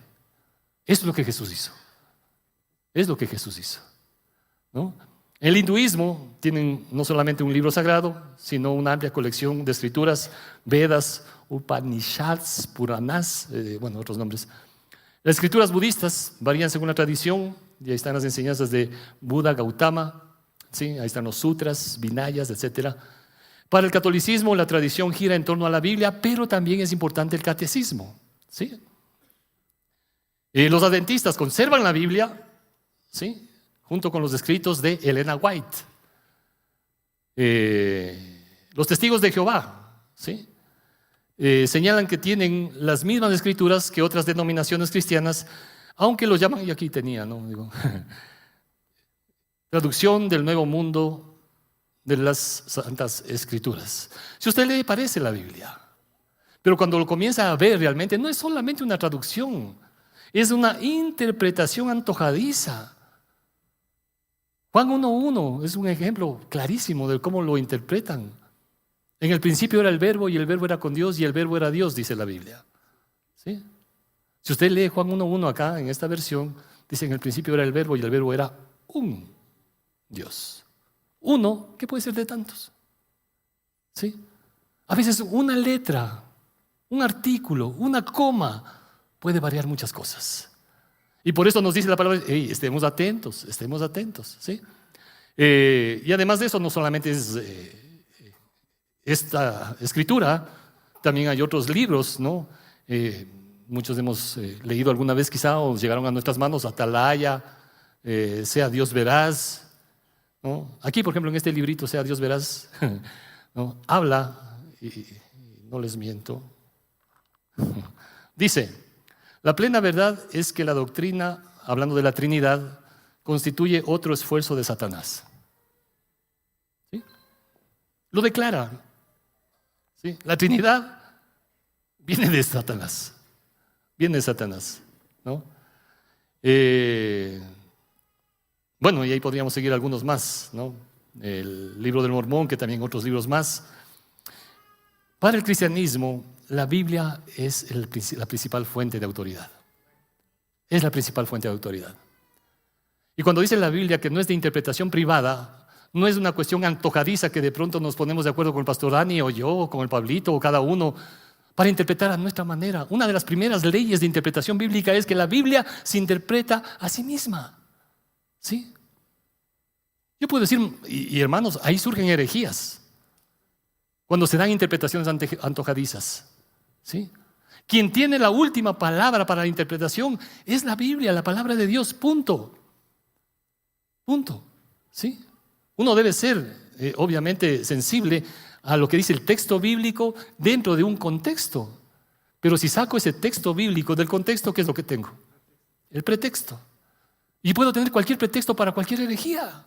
Eso es lo que Jesús hizo. Es lo que Jesús hizo, ¿no? El hinduismo tiene no solamente un libro sagrado, sino una amplia colección de escrituras, Vedas, Upanishads, Puranas, otros nombres. Las escrituras budistas varían según la tradición, y ahí están las enseñanzas de Buda Gautama, ¿sí? Ahí están los sutras, Vinayas, etc. Para el catolicismo, la tradición gira en torno a la Biblia, pero también es importante el catecismo, ¿sí? Los adventistas conservan la Biblia, ¿sí?, junto con los escritos de Elena White. Los testigos de Jehová, ¿sí?, señalan que tienen las mismas escrituras que otras denominaciones cristianas, aunque lo llaman, y aquí tenía, ¿no?, traducción del Nuevo Mundo de las Santas Escrituras. Si usted lee, parece la Biblia, pero cuando lo comienza a ver realmente, no es solamente una traducción, es una interpretación antojadiza. Juan 1:1 es un ejemplo clarísimo de cómo lo interpretan. En el principio era el verbo, y el verbo era con Dios, y el verbo era Dios, dice la Biblia, ¿sí? Si usted lee Juan 1:1 acá, en esta versión, dice, en el principio era el verbo, y el verbo era un Dios. Uno, que puede ser de tantos, ¿sí? A veces una letra, un artículo, una coma puede variar muchas cosas. Y por eso nos dice la palabra, hey, estemos atentos, ¿sí? Y además de eso, no solamente es esta escritura, también hay otros libros, ¿no? Muchos hemos leído alguna vez quizá o llegaron a nuestras manos, Atalaya, Sea Dios Veraz, ¿no? Aquí, por ejemplo, en este librito, Sea Dios Veraz, ¿no? Habla, y no les miento, dice, la plena verdad es que la doctrina, hablando de la Trinidad, constituye otro esfuerzo de Satanás. ¿Sí? Lo declara. ¿Sí? La Trinidad viene de Satanás. Viene de Satanás, ¿no? Bueno, y ahí podríamos seguir algunos más, ¿no? El libro del Mormón, que también otros libros más. Para el cristianismo, la Biblia es la principal fuente de autoridad. Es la principal fuente de autoridad. Y cuando dice la Biblia que no es de interpretación privada, no es una cuestión antojadiza que de pronto nos ponemos de acuerdo con el pastor Dani o yo, o con el Pablito, o cada uno, para interpretar a nuestra manera. Una de las primeras leyes de interpretación bíblica es que la Biblia se interpreta a sí misma. ¿Sí? Yo puedo decir, y hermanos, ahí surgen herejías, cuando se dan interpretaciones antojadizas. ¿Sí? Quien tiene la última palabra para la interpretación es la Biblia, la palabra de Dios, punto. Punto. ¿Sí? Uno debe ser, obviamente, sensible a lo que dice el texto bíblico dentro de un contexto. Pero si saco ese texto bíblico del contexto, ¿qué es lo que tengo? El pretexto. Y puedo tener cualquier pretexto para cualquier herejía.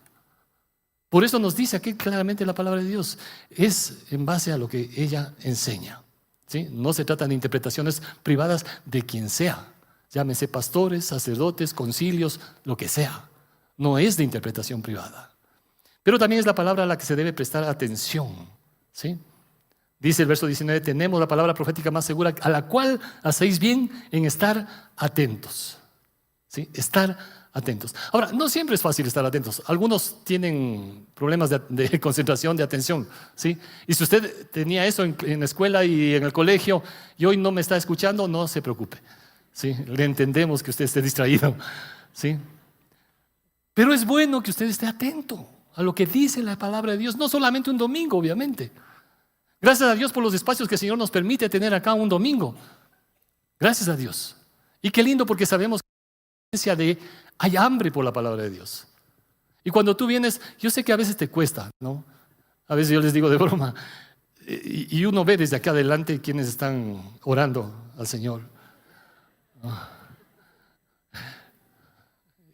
Por eso nos dice aquí claramente la palabra de Dios. Es en base a lo que ella enseña. ¿Sí? No se trata de interpretaciones privadas de quien sea. Llámese pastores, sacerdotes, concilios, lo que sea. No es de interpretación privada. Pero también es la palabra a la que se debe prestar atención. ¿Sí? Dice el verso 19, tenemos la palabra profética más segura, a la cual hacéis bien en estar atentos. ¿Sí? Estar atentos. Ahora, no siempre es fácil estar atentos. Algunos tienen problemas de concentración, de atención. ¿Sí? Y si usted tenía eso en la escuela y en el colegio y hoy no me está escuchando, no se preocupe. ¿Sí? Le entendemos que usted esté distraído. ¿Sí? Pero es bueno que usted esté atento a lo que dice la palabra de Dios, no solamente un domingo, obviamente. Gracias a Dios por los espacios que el Señor nos permite tener acá un domingo. Gracias a Dios. Y qué lindo, porque sabemos que hay hambre por la palabra de Dios. Y cuando tú vienes, yo sé que a veces te cuesta, ¿no? A veces yo les digo de broma, y uno ve desde acá adelante quienes están orando al Señor.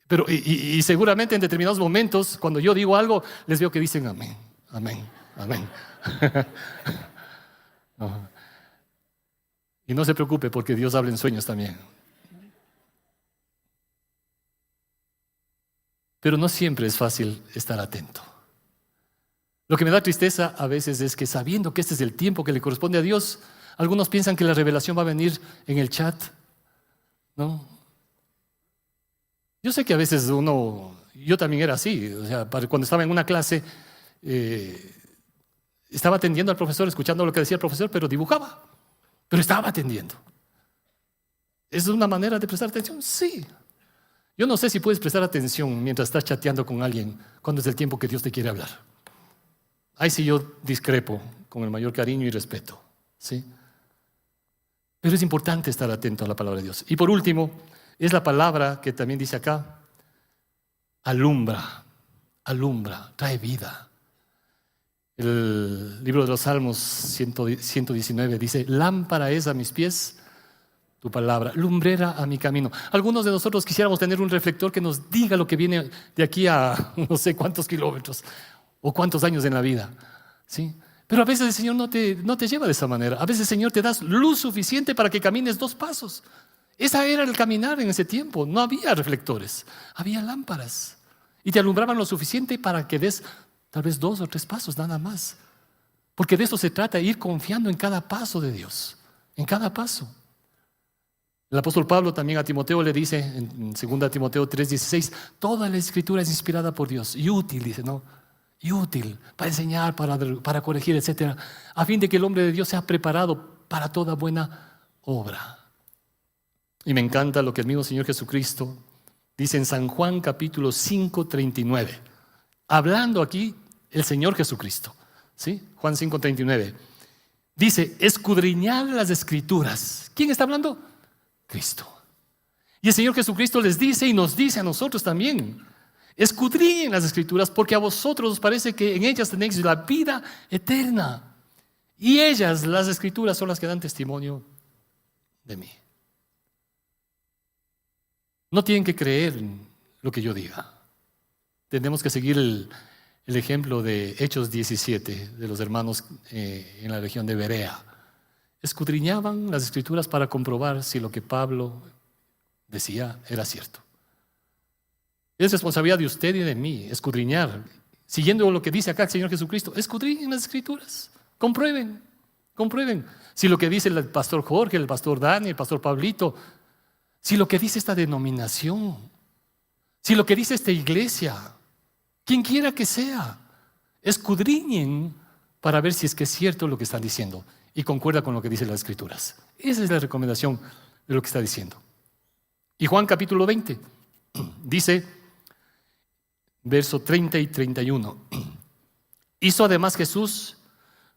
Pero, y seguramente en determinados momentos, cuando yo digo algo, les veo que dicen amén, amén, amén. No. Y no se preocupe, porque Dios habla en sueños también. Pero no siempre es fácil estar atento. Lo que me da tristeza a veces es que, sabiendo que este es el tiempo que le corresponde a Dios, algunos piensan que la revelación va a venir en el chat, ¿no? Yo sé que a veces yo también era así, o sea, cuando estaba en una clase, estaba atendiendo al profesor, escuchando lo que decía el profesor, pero dibujaba, pero estaba atendiendo. ¿Es una manera de prestar atención? Sí. Yo no sé si puedes prestar atención mientras estás chateando con alguien cuando es el tiempo que Dios te quiere hablar. Ahí sí yo discrepo con el mayor cariño y respeto, ¿sí? Pero es importante estar atento a la palabra de Dios. Y por último, es la palabra que también dice acá, alumbra, trae vida. El libro de los Salmos 119 dice, lámpara es a mis pies tu palabra, lumbrera a mi camino. Algunos de nosotros quisiéramos tener un reflector que nos diga lo que viene de aquí a no sé cuántos kilómetros o cuántos años en la vida, ¿sí? Pero a veces el Señor no te lleva de esa manera. A veces el Señor te da luz suficiente para que camines 2 pasos. Esa era el caminar en ese tiempo. No había reflectores, había lámparas. Y te alumbraban lo suficiente para que des tal vez 2 o 3 pasos, nada más. Porque de eso se trata, ir confiando en cada paso de Dios, en cada paso. El apóstol Pablo también a Timoteo le dice, en 2 Timoteo 3:16, toda la escritura es inspirada por Dios y útil, dice, ¿no? Y útil para enseñar, para corregir, etc. A fin de que el hombre de Dios sea preparado para toda buena obra. Y me encanta lo que el mismo Señor Jesucristo dice en San Juan capítulo 5:39. Hablando aquí el Señor Jesucristo, ¿sí? Juan 5:39. Dice, escudriñad las Escrituras. ¿Quién está hablando? Cristo. Y el Señor Jesucristo les dice y nos dice a nosotros también, escudriñen las Escrituras porque a vosotros os parece que en ellas tenéis la vida eterna. Y ellas, las Escrituras, son las que dan testimonio de mí. No tienen que creer lo que yo diga. Tenemos que seguir el ejemplo de Hechos 17, de los hermanos en la región de Berea. Escudriñaban las Escrituras para comprobar si lo que Pablo decía era cierto. Es responsabilidad de usted y de mí escudriñar, siguiendo lo que dice acá el Señor Jesucristo. Escudriñen las Escrituras, comprueben si lo que dice el pastor Jorge, el pastor Dani, el pastor Pablito, si lo que dice esta denominación, si lo que dice esta iglesia, quien quiera que sea, escudriñen para ver si es que es cierto lo que están diciendo y concuerda con lo que dicen las Escrituras. Esa es la recomendación de lo que está diciendo. Y Juan capítulo 20 dice, verso 30 y 31, hizo además Jesús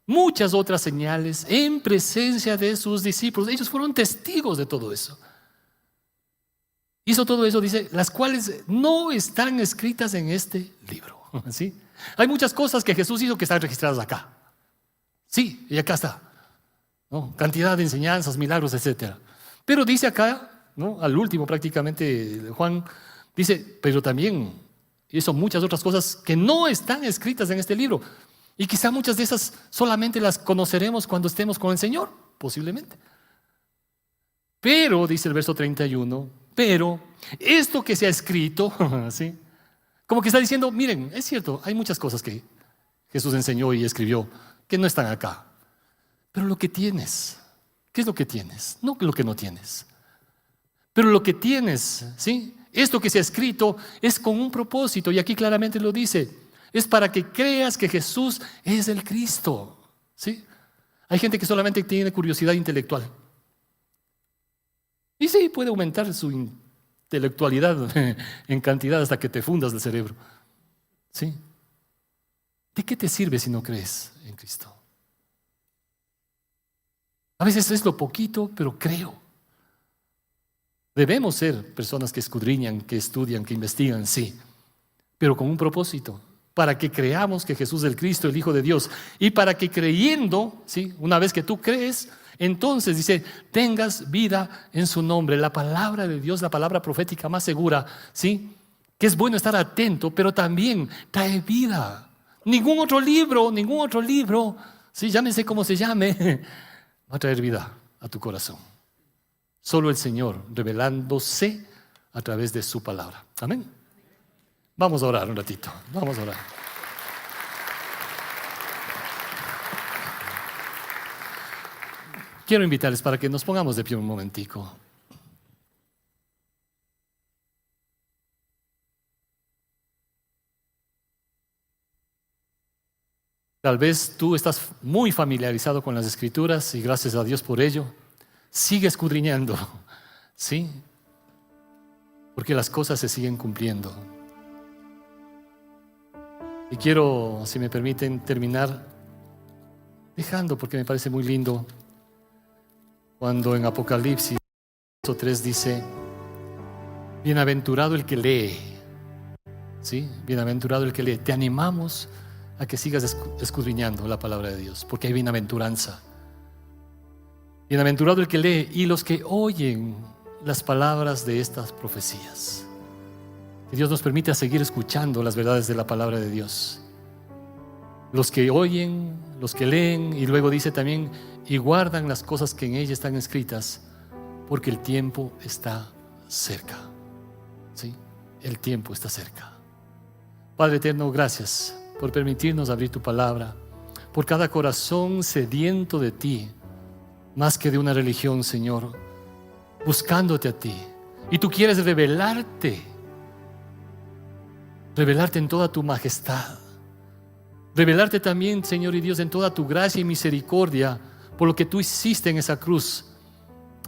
muchas otras señales en presencia de sus discípulos. Ellos fueron testigos de todo eso. Hizo todo eso, dice, las cuales no están escritas en este libro. ¿Sí? Hay muchas cosas que Jesús hizo que están registradas acá. Sí, y acá está, ¿no? Cantidad de enseñanzas, milagros, etc. Pero dice acá, ¿no? Al último prácticamente, Juan dice, pero también hizo muchas otras cosas que no están escritas en este libro. Y quizá muchas de esas solamente las conoceremos cuando estemos con el Señor, posiblemente. Pero, dice el verso 31, pero esto que se ha escrito, ¿sí? Como que está diciendo, miren, es cierto, hay muchas cosas que Jesús enseñó y escribió que no están acá. Pero lo que tienes, ¿qué es lo que tienes? No lo que no tienes. Pero lo que tienes, ¿sí? Esto que se ha escrito es con un propósito, y aquí claramente lo dice, es para que creas que Jesús es el Cristo, ¿sí? Hay gente que solamente tiene curiosidad intelectual. Y sí, puede aumentar su intelectualidad en cantidad hasta que te fundas del cerebro. ¿Sí? ¿De qué te sirve si no crees en Cristo? A veces es lo poquito, pero creo. Debemos ser personas que escudriñan, que estudian, que investigan, sí, pero con un propósito, para que creamos que Jesús es el Cristo, el Hijo de Dios, y para que creyendo, ¿sí? Una vez que tú crees, entonces dice, tengas vida en su nombre. La palabra de Dios, la palabra profética más segura, ¿sí? Que es bueno estar atento, pero también trae vida. Ningún otro libro, ¿sí? Llámese como se llame, va a traer vida a tu corazón. Solo el Señor revelándose a través de su palabra. Amén. Vamos a orar un ratito, vamos a orar. Quiero invitarles para que nos pongamos de pie un momentico. Tal vez tú estás muy familiarizado con las Escrituras y gracias a Dios por ello. Sigue escudriñando, ¿sí? Porque las cosas se siguen cumpliendo. Y quiero, si me permiten, terminar dejando, porque me parece muy lindo, cuando en Apocalipsis 3 dice, bienaventurado el que lee, ¿sí? Bienaventurado el que lee. Te animamos a que sigas escudriñando la palabra de Dios, porque hay bienaventuranza. Bienaventurado el que lee y los que oyen las palabras de estas profecías. Que Dios nos permita seguir escuchando las verdades de la palabra de Dios. Los que oyen, los que leen, y luego dice también, y guardan las cosas que en ella están escritas, porque el tiempo está cerca. ¿Sí? El tiempo está cerca. Padre eterno, gracias por permitirnos abrir tu palabra, por cada corazón sediento de ti, más que de una religión, Señor, buscándote a ti. Y tú quieres revelarte en toda tu majestad, revelarte también, Señor y Dios, en toda tu gracia y misericordia por lo que tú hiciste en esa cruz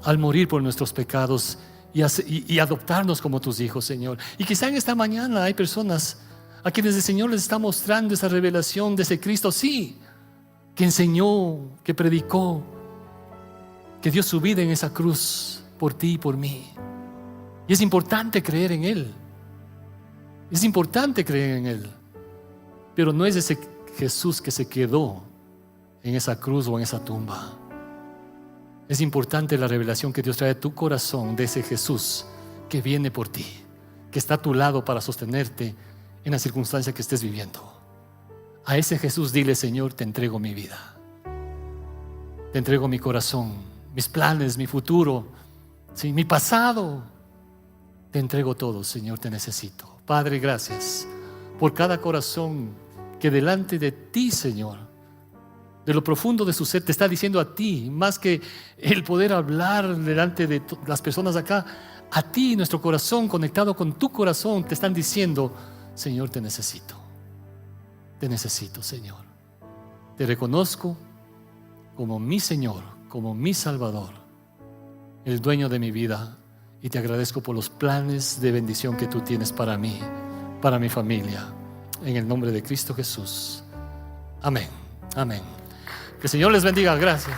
al morir por nuestros pecados y adoptarnos como tus hijos, Señor. Y quizá en esta mañana hay personas a quienes el Señor les está mostrando esa revelación de ese Cristo, sí, que enseñó, que predicó, que dio su vida en esa cruz por ti y por mí. Y es importante creer en Él. Es importante creer en Él. Pero no es ese Jesús que se quedó en esa cruz o en esa tumba. Es importante la revelación que Dios trae a tu corazón de ese Jesús que viene por ti, que está a tu lado para sostenerte en la circunstancia que estés viviendo. A ese Jesús dile: Señor, te entrego mi vida, te entrego mi corazón, mis planes, mi futuro, ¿sí? Mi pasado. Te entrego todo, Señor, te necesito. Padre, gracias por cada corazón que delante de ti, Señor, de lo profundo de su ser, te está diciendo a ti, más que el poder hablar delante de las personas acá, a ti, nuestro corazón conectado con tu corazón, te están diciendo: Señor, te necesito. Te necesito, Señor. Te reconozco como mi Señor, como mi Salvador, el dueño de mi vida, y te agradezco por los planes de bendición que tú tienes para mí, para mi familia, en el nombre de Cristo Jesús. Amén. Amén. Que el Señor les bendiga. Gracias.